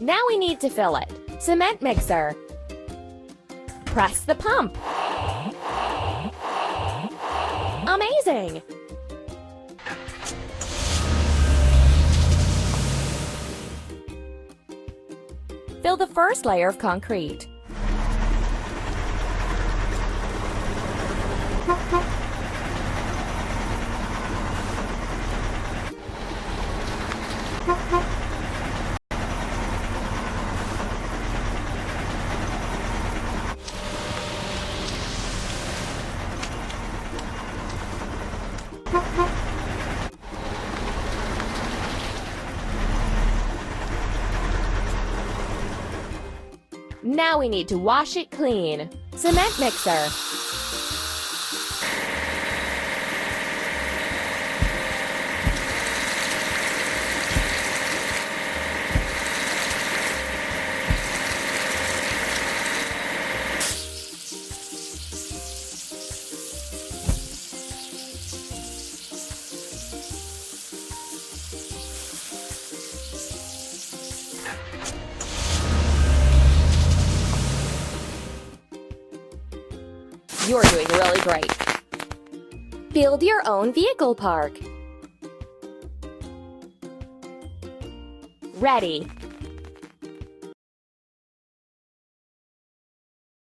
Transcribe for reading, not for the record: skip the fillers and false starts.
Now we need to fill it. Cement mixer. Press the pump. Amazing! Fill the first layer of concrete. Now we need to wash it clean. Cement mixer. You're doing really great. Build your own vehicle park. Ready.